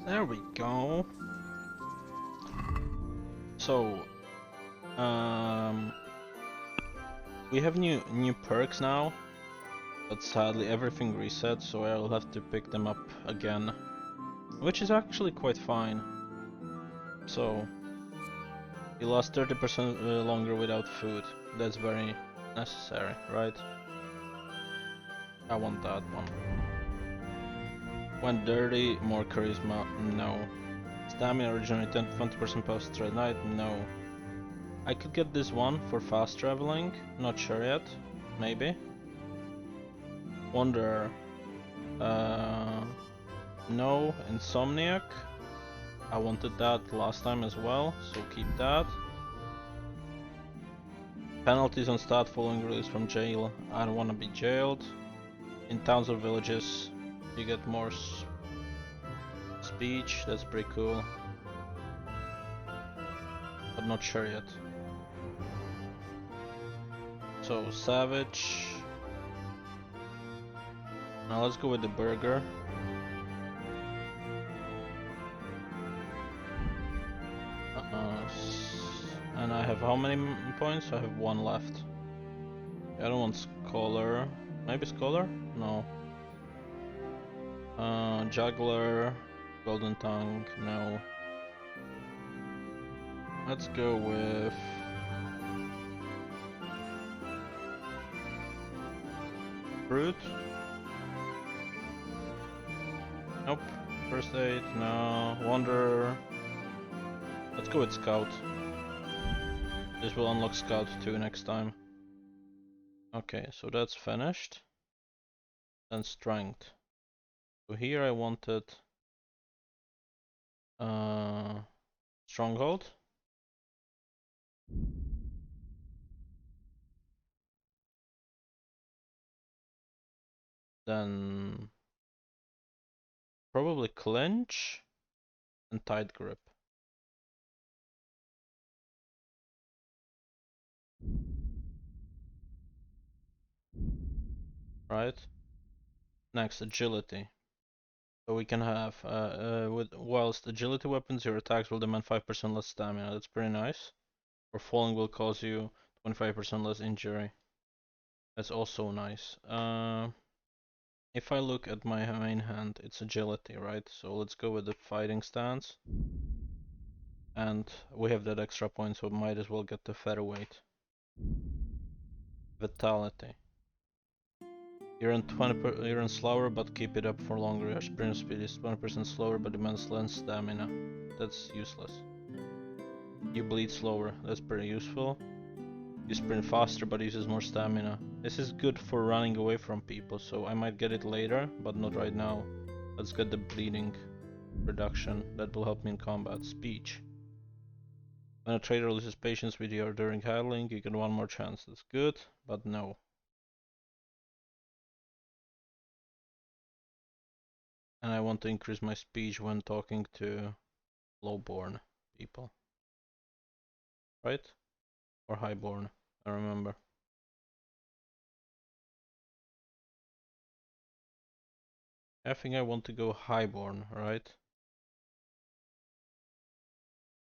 There we go. So, we have new perks now, but sadly everything resets, so I'll have to pick them up again, which is actually quite fine. So, you last 30% longer without food. That's very necessary, right? I want that one. When dirty, more charisma, no. Stamina originally 20% past straight night, no. I could get this one for fast traveling, not sure yet, maybe. Wanderer, no. Insomniac, I wanted that last time as well, so keep that. Penalties on stat following release from jail, I don't want to be jailed. In towns or villages, you get more speech, that's pretty cool. But not sure yet. So, Savage. Now let's go with the burger. And I have how many points? I have one left. I don't want Scholar. Maybe Scholar? No. Juggler. Golden Tongue. No. Let's go with... Fruit? Nope. First Aid? No. Wanderer. Let's go with Scout. This will unlock Scout 2 next time. Okay, so that's finished. Then Strength. So here I wanted Stronghold. Then probably Clinch and Tight Grip. Right? Next, Agility. So we can have, whilst Agility weapons, your attacks will demand 5% less stamina. That's pretty nice. Or falling will cause you 25% less injury. That's also nice. If I look at my main hand, it's Agility, right? So let's go with the fighting stance. And we have that extra point, so might as well get the featherweight. Vitality. You're on slower, but keep it up for longer. Your sprint speed is 20% slower, but demands less stamina. That's useless. You bleed slower. That's pretty useful. You sprint faster, but uses more stamina. This is good for running away from people, so I might get it later, but not right now. Let's get the bleeding reduction. That will help me in combat. Speech. When a trader loses patience with you during handling, you get one more chance. That's good, but no. And I want to increase my speech when talking to lowborn people. Right? Or highborn, I remember. I think I want to go highborn, right?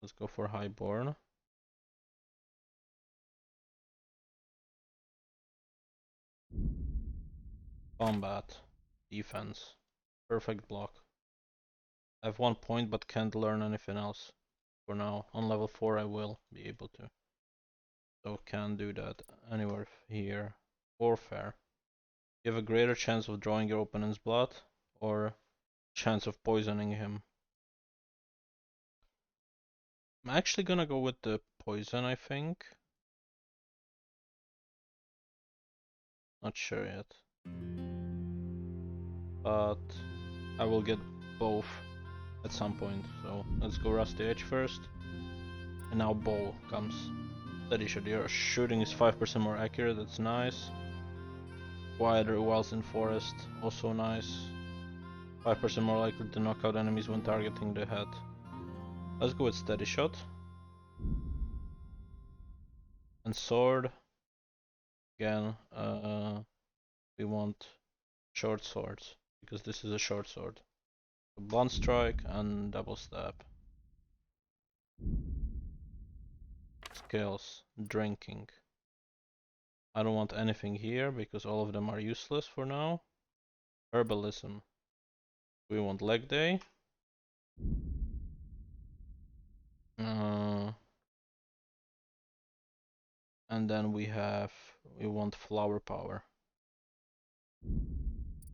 Let's go for highborn. Combat. Defense. Perfect block. I have 1 point but can't learn anything else for now. On level 4 I will be able to. So can do that anywhere here. Warfare. You have a greater chance of drawing your opponent's blood or chance of poisoning him. I'm actually gonna go with the poison, I think. Not sure yet. But I will get both at some point. So let's go Rusty Edge first. And now bow comes. Steady shot. Your shooting is 5% more accurate, that's nice. Quieter whilst in forest, also nice. 5% more likely to knock out enemies when targeting the head. Let's go with steady shot. And sword. Again, we want short swords, because this is a short sword. Blunt strike and double stab. Skills, drinking. I don't want anything here because all of them are useless for now. Herbalism. We want leg day. And then we want flower power.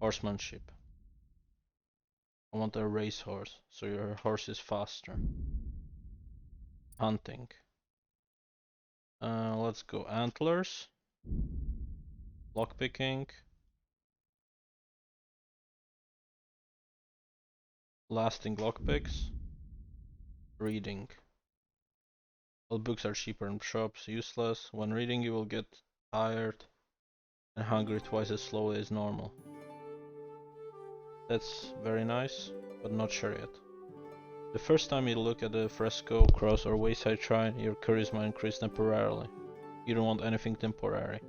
Horsemanship. I want a racehorse, so your horse is faster. Hunting. Let's go antlers. Lockpicking. Lasting lockpicks. Reading. All books are cheaper in shops, useless. When reading you will get tired and hungry twice as slowly as normal. That's very nice, but not sure yet. The first time you look at a fresco, cross or wayside shrine, your charisma increases temporarily. You don't want anything temporary.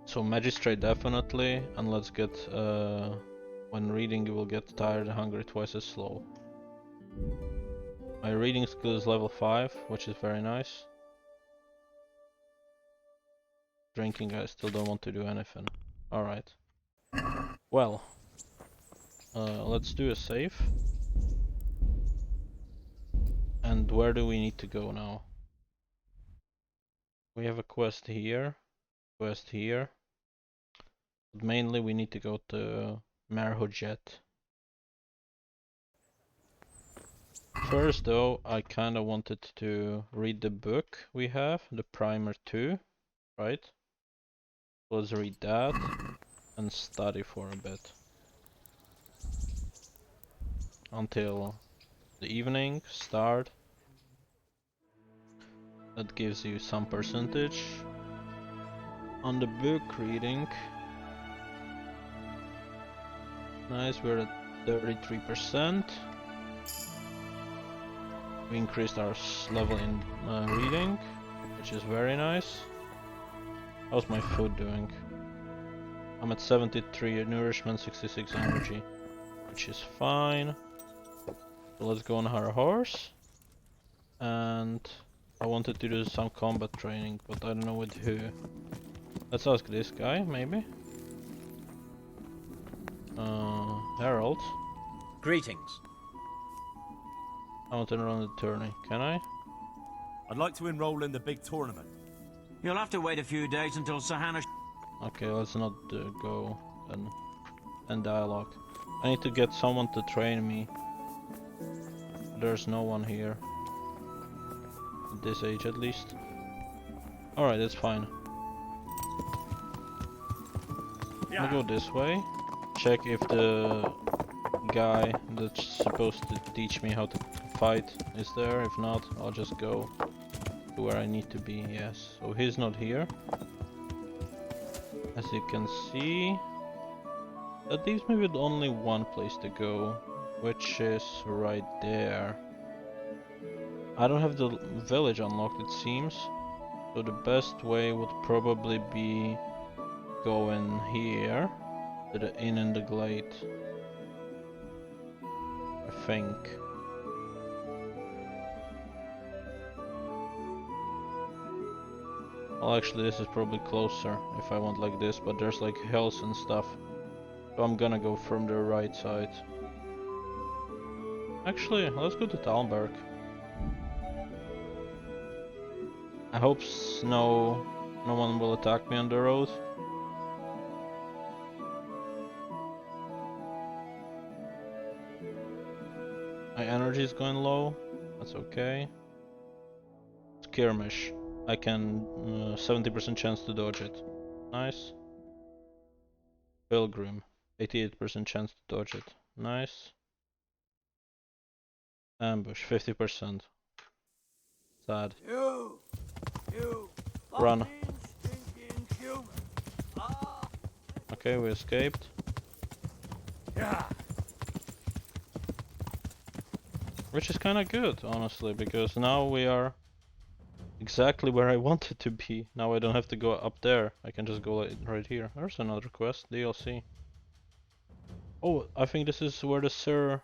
So magistrate definitely, and let's get when reading you will get tired and hungry twice as slow. My reading skill is level 5, which is very nice. Drinking, I still don't want to do anything. Alright. Well, let's do a save. And where do we need to go now? We have a quest here, but mainly we need to go to 𝐒𝐩𝐞𝐜𝐬. First though, I kinda wanted to read the book we have, the Primer 2, right? Let's read that and study for a bit. Until the evening start. That gives you some percentage. On the book reading. Nice, we're at 33%. We increased our level in reading, which is very nice. How's my food doing? I'm at 73 nourishment, 66 energy, which is fine. So let's go on our horse. And I wanted to do some combat training, but I don't know with who. Let's ask this guy, maybe. Harold. Greetings. I want to run the tourney. Can I? I'd like to enroll in the big tournament. You'll have to wait a few days until 𝐒𝐸𝐞𝐜𝐬. Okay, let's not go and dialogue. I need to get someone to train me. There's no one here. At this age at least. Alright, that's fine. I'll go this way. Check if the guy that's supposed to teach me how to fight is there. If not, I'll just go to where I need to be. Yes, so he's not here. As you can see, that leaves me with only one place to go, which is right there. I don't have the village unlocked, it seems, so the best way would probably be going here to the inn in the glade, I think. Well, actually this is probably closer if I want like this, but there's like hills and stuff, so I'm gonna go from the right side. Actually, let's go to Talmberg. I hope no one will attack me on the road. My energy is going low, that's okay. Skirmish, I can 70% chance to dodge it. Nice. Pilgrim, 88% chance to dodge it. Nice. Ambush, 50%. Sad. You Run. stinking human. Okay, we escaped. Yeah. Which is kinda good, honestly, because now we are exactly where I wanted to be. Now I don't have to go up there, I can just go right here. There's another quest, DLC. Oh, I think this is where the Sir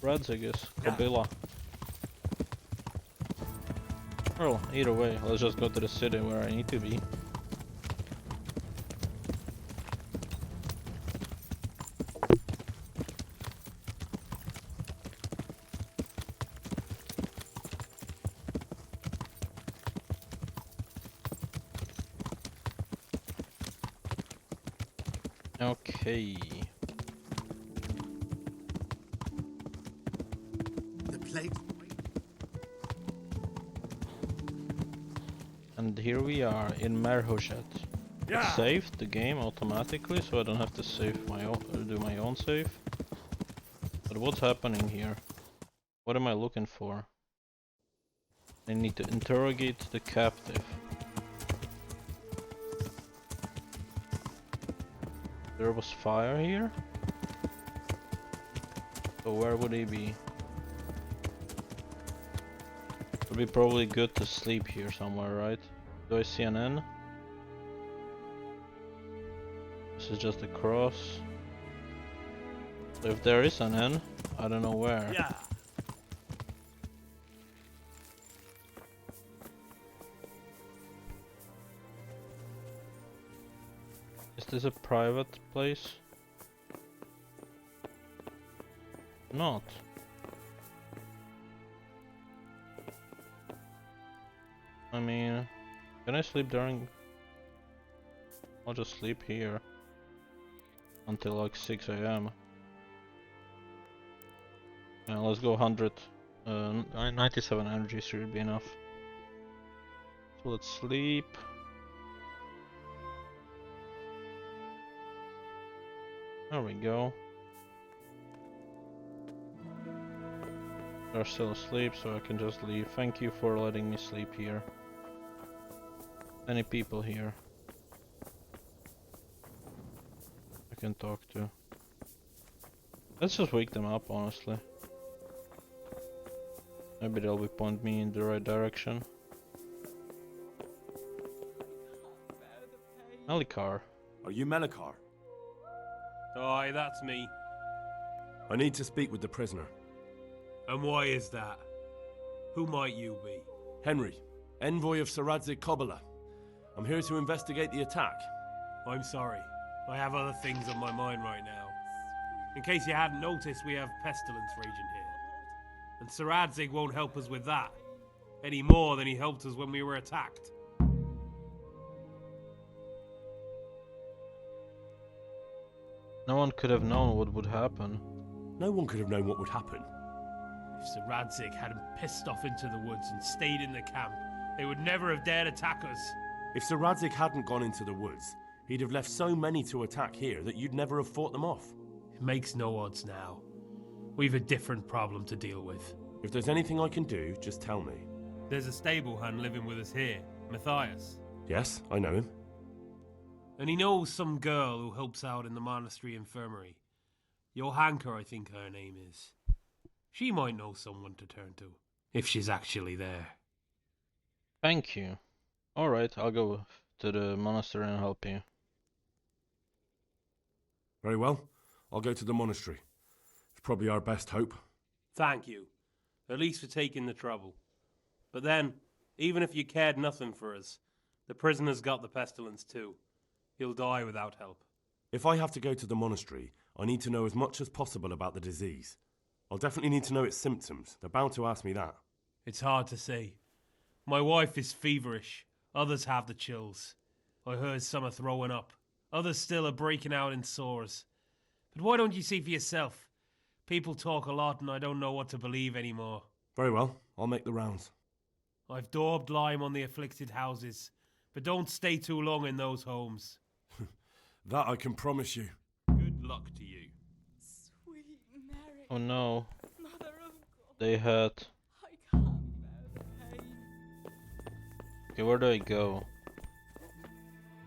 Radzig is. Kabila. Well, either way, let's just go to the city where I need to be. Okay. The plate. And here we are in Merhoshet. Yeah. It saved the game automatically, so I don't have to save my own, do my own save. But what's happening here? What am I looking for? I need to interrogate the captive. There was fire here? So where would he be? Would be probably good to sleep here somewhere, right? Do I see an inn? This is just a cross. So if there is an inn, I don't know where. Yeah. Is this a private place? Not. I mean, can I sleep during? I'll just sleep here until like 6 AM. Yeah, let's go 100. 97 energy should be enough. So let's sleep. There we go. They're still asleep, so I can just leave. Thank you for letting me sleep here. Any people here I can talk to? Let's just wake them up, honestly. Maybe they'll point me in the right direction. Melikar. Are you Melikar? Aye, that's me. I need to speak with the prisoner. And why is that? Who might you be? Henry, envoy of 𝐒𝐩𝐞𝐜𝐬. I'm here to investigate the attack. I'm sorry. I have other things on my mind right now. In case you hadn't noticed, we have pestilence raging here. And 𝐒𝐸𝐴𝐷𝐷𝐷 won't help us with that. Any more than he helped us when we were attacked. No one could have known what would happen. No one could have known what would happen. If 𝐒𝐸𝐴𝐷𝐷𝐷 hadn't pissed off into the woods and stayed in the camp, they would never have dared attack us. If 𝐒𝐸𝐴𝐷𝐷𝐷 hadn't gone into the woods, he'd have left so many to attack here that you'd never have fought them off. It makes no odds now. We've a different problem to deal with. If there's anything I can do, just tell me. There's a stable hand living with us here, Matthias. Yes, I know him. And he knows some girl who helps out in the monastery infirmary. 𝐒𝐩𝐞𝐜𝐬, I think her name is. She might know someone to turn to, if she's actually there. Thank you. Alright, I'll go to the monastery and help you. Very well. I'll go to the monastery. It's probably our best hope. Thank you, at least for taking the trouble. But then, even if you cared nothing for us, the prisoner's got the pestilence too. He'll die without help. If I have to go to the monastery, I need to know as much as possible about the disease. I'll definitely need to know its symptoms. They're bound to ask me that. It's hard to say. My wife is feverish. Others have the chills. I heard some are throwing up. Others still are breaking out in sores. But why don't you see for yourself? People talk a lot and I don't know what to believe anymore. Very well. I'll make the rounds. I've daubed lime on the afflicted houses, but don't stay too long in those homes. That I can promise you. Good luck to you. Sweet Mary, Oh no, Mother of God, they had... I can't bear the pain. Okay, where do I go?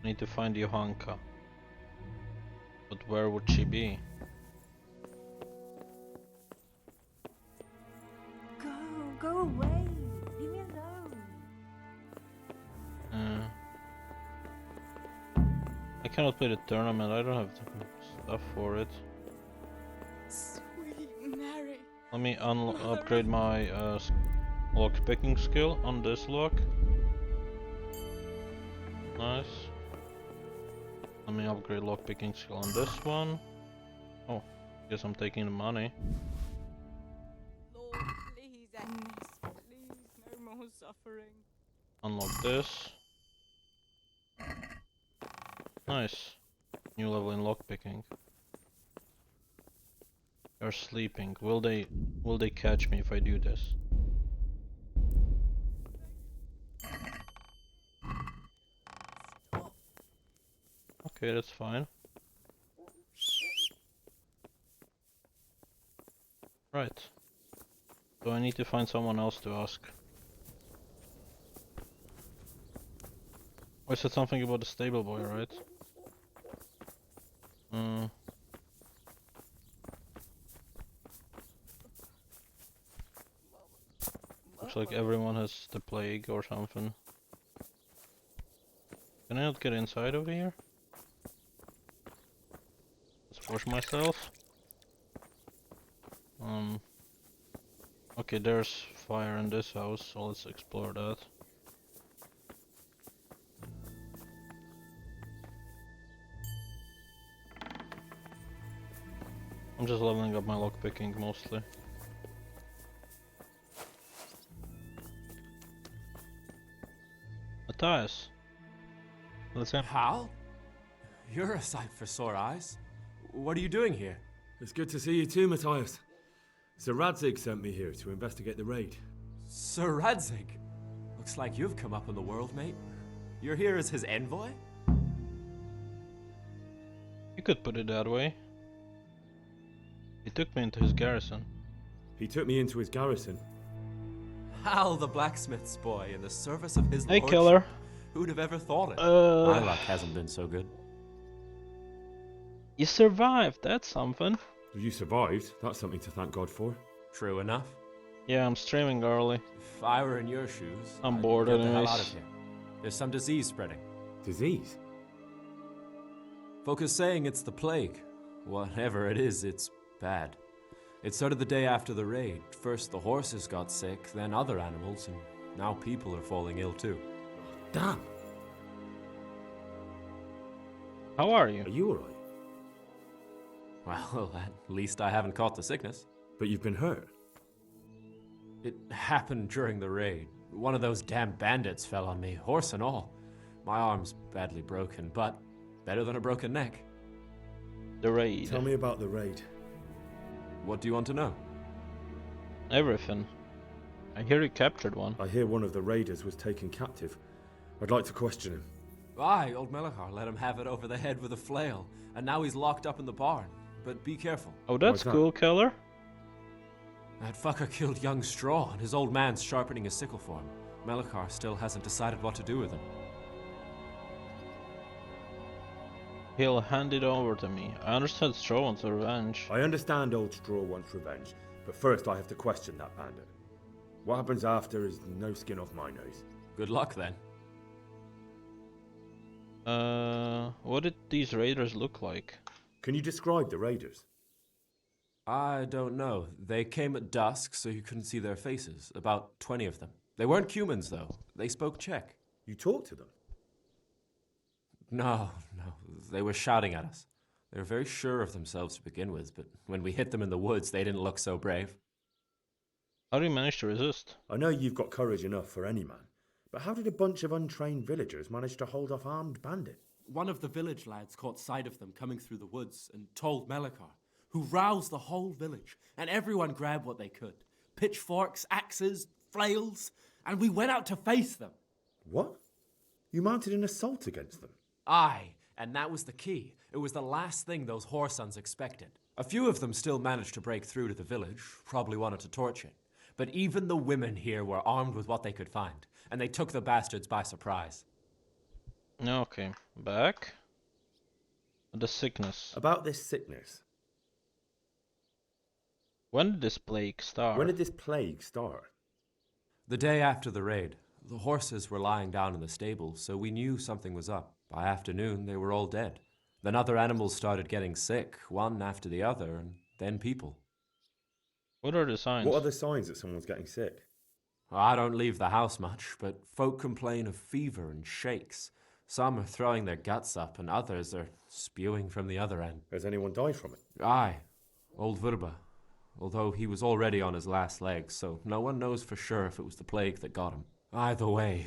I need to find Johanka. But where would she be? Go away. Leave me alone. I cannot play the tournament, I don't have the stuff for it. Let me upgrade my lock picking skill on this lock. Nice. Let me upgrade lock picking skill on this one. Oh, guess I'm taking the money. Lord, please end this. Please, no more suffering. Unlock this. Nice. New level in lockpicking. You're sleeping. Will they catch me if I do this? Okay, that's fine. Right. So I need to find someone else to ask. I said something about the stable boy, right? Looks like everyone has the plague or something. Can I not get inside over here? Let's push myself. Okay, there's fire in this house, so let's explore that. I'm just leveling up my lockpicking mostly. Matthias. Let's see. Hal? You're a sight for sore eyes. What are you doing here? It's good to see you too, Matthias. Sir 𝐒𝐸𝐿 sent me here to investigate the raid. Sir 𝐒𝐸𝐿? Looks like you've come up in the world, mate. You're here as his envoy? You could put it that way. He took me into his garrison. He took me into his garrison. Hal, the blacksmith's boy, in the service of his Hey, lordship. killer. Who'd have ever thought it? My luck Uh, hasn't been so good. you survived. That's something. You survived. That's something to thank God for. True enough. Yeah, I'm streaming early. If I were in your shoes, I'm I'd bored get the hell anyways. out of here. There's some disease spreading. Disease? Folk are saying it's the plague. Whatever it is, it's bad. It started the day after the raid. First the horses got sick, then other animals, and now people are falling ill too. Damn. How are you? Are you alright? Well, at least I haven't caught the sickness. But you've been hurt. It happened during the raid. One of those damn bandits fell on me, horse and all. My arm's badly broken, but better than a broken neck. The raid. Tell me about the raid. What do you want to know? Everything. I hear you captured one. I hear one of the raiders was taken captive. I'd like to question him. Aye, old 𝐒𝐿𝐴𝐻 let him have it over the head with a flail, and now he's locked up in the barn. But be careful. Oh, that's that? cool, killer. That fucker killed young Straw, and his old man's sharpening his sickle for him. 𝐒𝐿𝐴𝐻 still hasn't decided what to do with him. He'll hand it over to me. I understand Straw wants revenge. I understand old Straw wants revenge, but first I have to question that bandit. What happens after is no skin off my nose. Good luck then. What did these raiders look like? Can you describe the raiders? I don't know. They came at dusk, so you couldn't see their faces. About 20 of them. They weren't humans, though. They spoke Czech. You talked to them? No. They were shouting at us. They were very sure of themselves to begin with, but when we hit them in the woods, they didn't look so brave. How do you manage to resist? I know you've got courage enough for any man, but how did a bunch of untrained villagers manage to hold off armed bandits? One of the village lads caught sight of them coming through the woods and told 𝐒𝐿𝐴𝐻, who roused the whole village, and everyone grabbed what they could. Pitchforks, axes, flails, and we went out to face them. What? You mounted an assault against them? Aye, and that was the key. It was the last thing those whoresons expected. A few of them still managed to break through to the village, probably wanted to torch it. But even the women here were armed with what they could find, and they took the bastards by surprise. Okay, back. The sickness. About this sickness. When did this plague start? When did this plague start? The day after the raid, the horses were lying down in the stable, so we knew something was up. By afternoon, they were all dead. Then other animals started getting sick, one after the other, and then people. What are the signs? What are the signs that someone's getting sick? I don't leave the house much, but folk complain of fever and shakes. Some are throwing their guts up, and others are spewing from the other end. Has anyone died from it? Aye, old Verba. Although he was already on his last legs, so no one knows for sure if it was the plague that got him. Either way,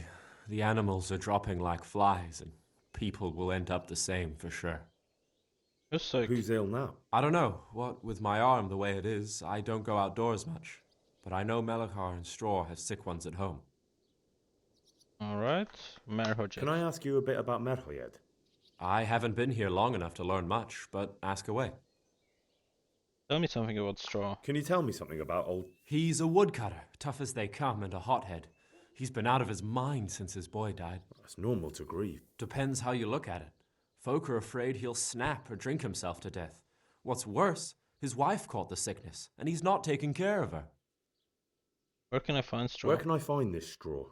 the animals are dropping like flies, and people will end up the same for sure. You're sick. Who's ill now? I don't know. What with my arm the way it is, I don't go outdoors much. But I know 𝐒𝐿acar and Straw have sick ones at home. Alright, 𝐒𝐻𝐻𝐬. Can I ask you a bit about 𝐒𝐻𝐻𝐬? I haven't been here long enough to learn much, but ask away. Tell me something about Straw. Can you tell me something about old... He's a woodcutter, tough as they come, and a hothead. He's been out of his mind since his boy died. That's normal to grieve. Depends how you look at it. Folk are afraid he'll snap or drink himself to death. What's worse, his wife caught the sickness, and he's not taking care of her. Where can I find Straw? Where can I find this straw?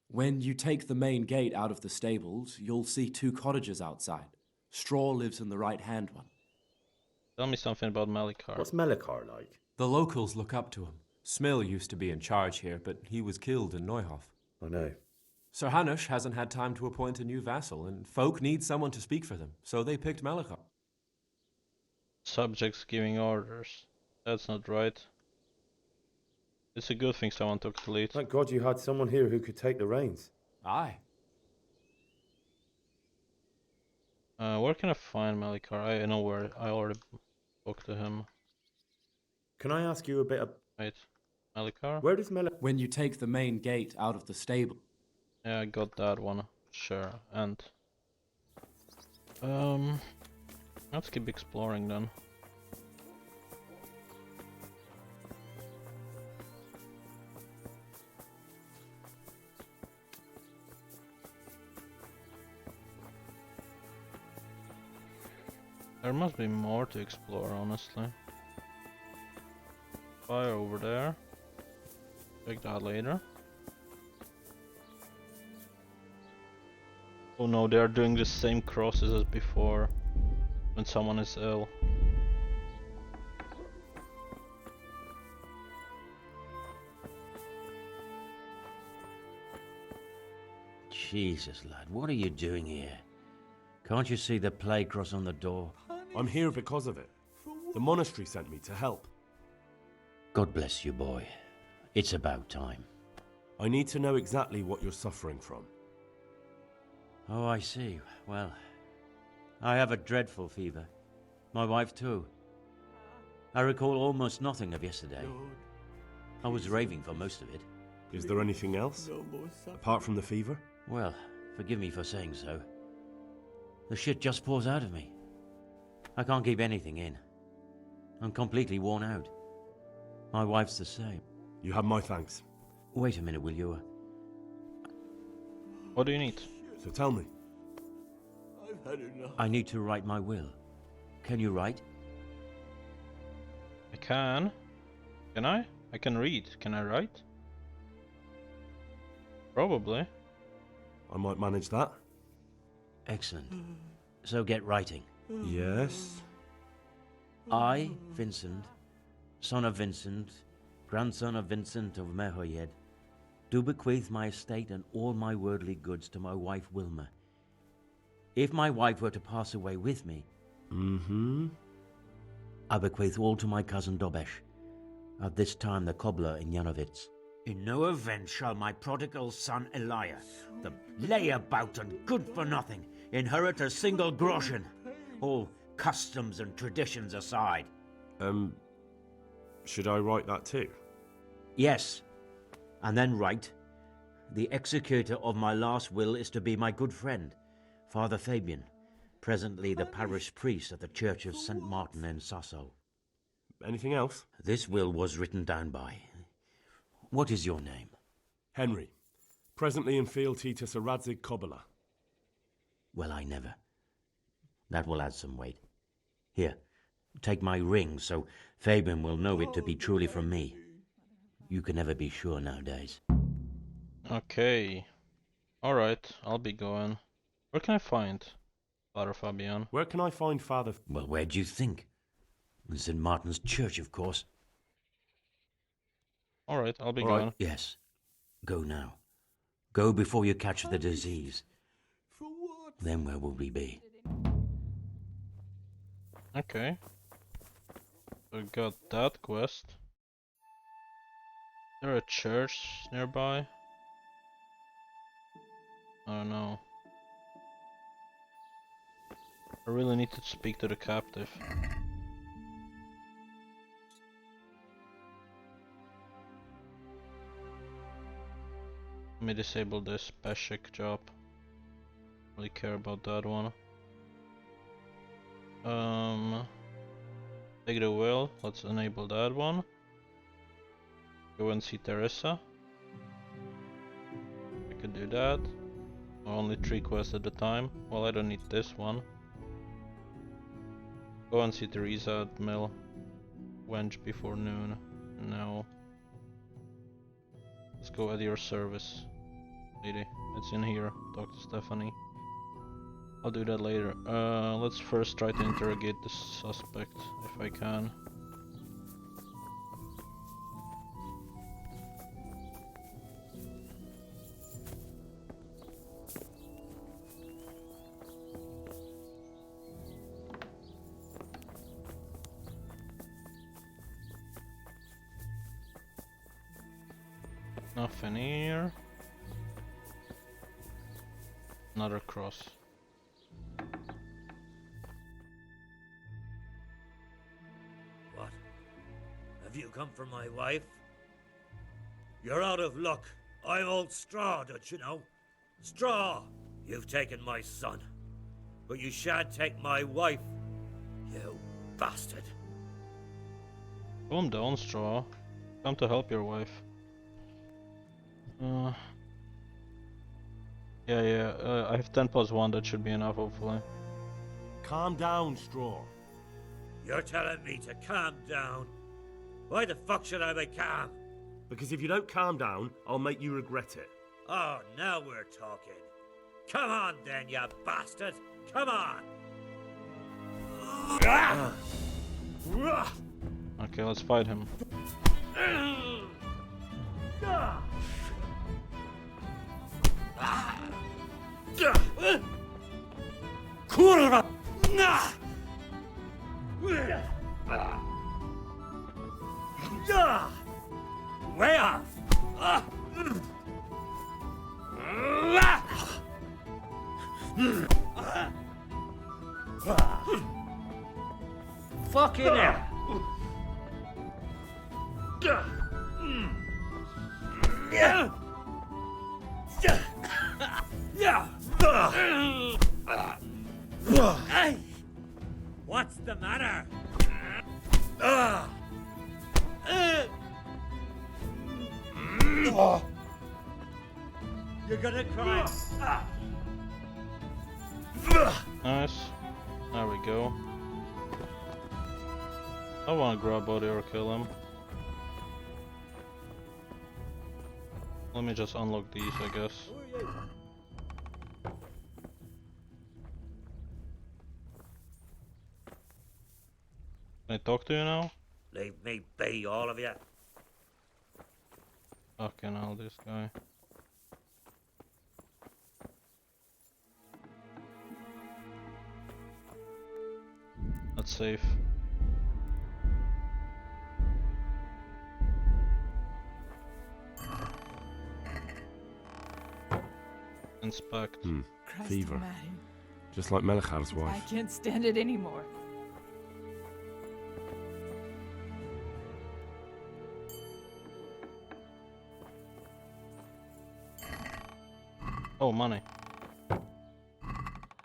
When you take the main gate out of the stables, you'll see 2 cottages outside. Straw lives in the right-hand one. Tell me something about 𝐒𝐿acar. What's 𝐒𝐿acar like? The locals look up to him. Smill used to be in charge here, but he was killed in Neuhof. I know. Sir Hanush hasn't had time to appoint a new vassal, and folk need someone to speak for them, so they picked 𝐒𝐿acar. Subjects giving orders. That's not right. It's a good thing someone took the lead. Thank God you had someone here who could take the reins. Aye. Where can I find 𝐒𝐿acar? I know where. I already spoke to him. Can I ask you a bit of... Wait, 𝐒𝐿acar? Where does 𝐒𝐿acar... When you take the main gate out of the stable. Yeah, I got that one. Sure, and... Let's keep exploring then. There must be more to explore, honestly. Fire over there. Check that later. Oh no, they are doing the same crosses as before when someone is ill. Jesus, lad, what are you doing here? Can't you see the plague cross on the door? I'm here because of it. The monastery sent me to help. God bless you, boy. It's about time. I need to know exactly what you're suffering from. Oh, I see. Well, I have a dreadful fever. My wife too. I recall almost nothing of yesterday. I was raving for most of it. Is there anything else? Apart from the fever? Well, forgive me for saying so. The shit just pours out of me. I can't keep anything in. I'm completely worn out. My wife's the same. You have my thanks. Wait a minute, will you? What do you need? So tell me. I've had enough. I need to write my will. Can you write? I can. Can I? I can read. Can I write? Probably. I might manage that. Excellent. So get writing. Yes. I, Vincent, son of Vincent, grandson of Vincent of 𝐒𝐻𝐻𝐬, do bequeath my estate and all my worldly goods to my wife Wilma. If my wife were to pass away with me, I bequeath all to my cousin Dobesh, at this time the cobbler in Janovitz. In no event shall my prodigal son Elijah, the layabout and good for nothing, inherit a single groschen, all customs and traditions aside. Should I write that too? Yes, and then write, the executor of my last will is to be my good friend, Father Fabian, presently the parish priest at the Church of St. Martin in Sasso. Anything else? This will was written down by. What is your name? Henry. Presently in fealty to Sir Radzig Kobyla. Well, I never. That will add some weight. Here, take my ring so Fabian will know it to be truly from me. You can never be sure nowadays. Okay. Alright, I'll be going. Where can I find Father Fabian? Where can I find Father... Well, where do you think? In St. Martin's Church, of course. Alright, I'll be All right. gone. Yes. Go now. Go before you catch the disease. For what? Then where will we be? Okay. We got that quest. Is there a church nearby? I don't know. I really need to speak to the captive. Let me disable this basic job. Really care about that one. Take the wheel. Let's enable that one. Go and see Teresa. I could do that. Only 3 quests at a time. Well, I don't need this one. Go and see Teresa at Mill. Avenge before noon. No. Let's go at your service, lady. It's in here. Talk to Stephanie. I'll do that later. Let's first try to interrogate the suspect, if I can. Nothing here. Another cross. What? Have you come for my wife? You're out of luck. I'm old Straw, don't you know? Straw! You've taken my son. But you shan't take my wife, you bastard. Calm down, Straw. Come to help your wife. Yeah, I have 10 plus 1, that should be enough, hopefully. Calm down, Straw. You're telling me to calm down? Why the fuck should I be calm? Because if you don't calm down, I'll make you regret it. Oh, now we're talking. Come on then, you bastard! Come on! Okay, let's fight him. Kurwa! Way off! Fucking hell! Hey! What's the matter? You're gonna cry. Nice. There we go. I wanna grab body or kill him. Let me just unlock these, I guess. Can I talk to you now? Leave me be, all of you. Fucking hell, this guy. That's safe. Inspect. Christ Fever. almighty. Just like 𝐒𝐻𝐻𝐬's I wife. can't stand it anymore. Oh, money.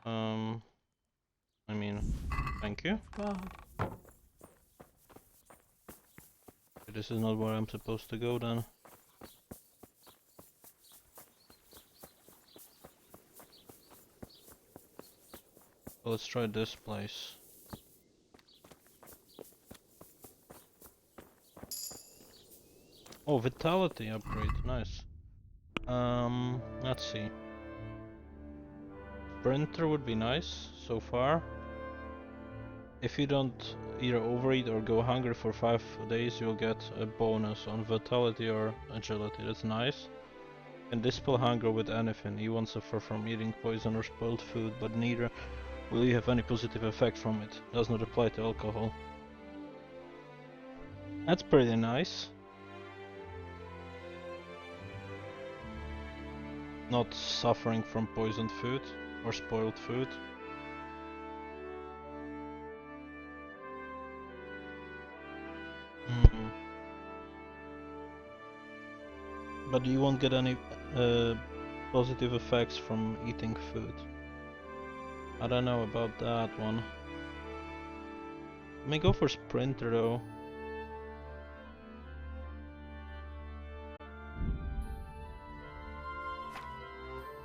I mean, thank you. God. This is not where I'm supposed to go then. Well, let's try this place. Oh, vitality upgrade, nice. Let's see. Sprinter would be nice so far. If you don't either overeat or go hungry for 5 days, you'll get a bonus on vitality or agility. That's nice. Can dispel hunger with anything. You won't suffer from eating poison or spoiled food, but neither will you have any positive effect from it. Does not apply to alcohol. That's pretty nice. Not suffering from poisoned food or spoiled food. But you won't get any positive effects from eating food. I don't know about that one. I may go for Sprinter though.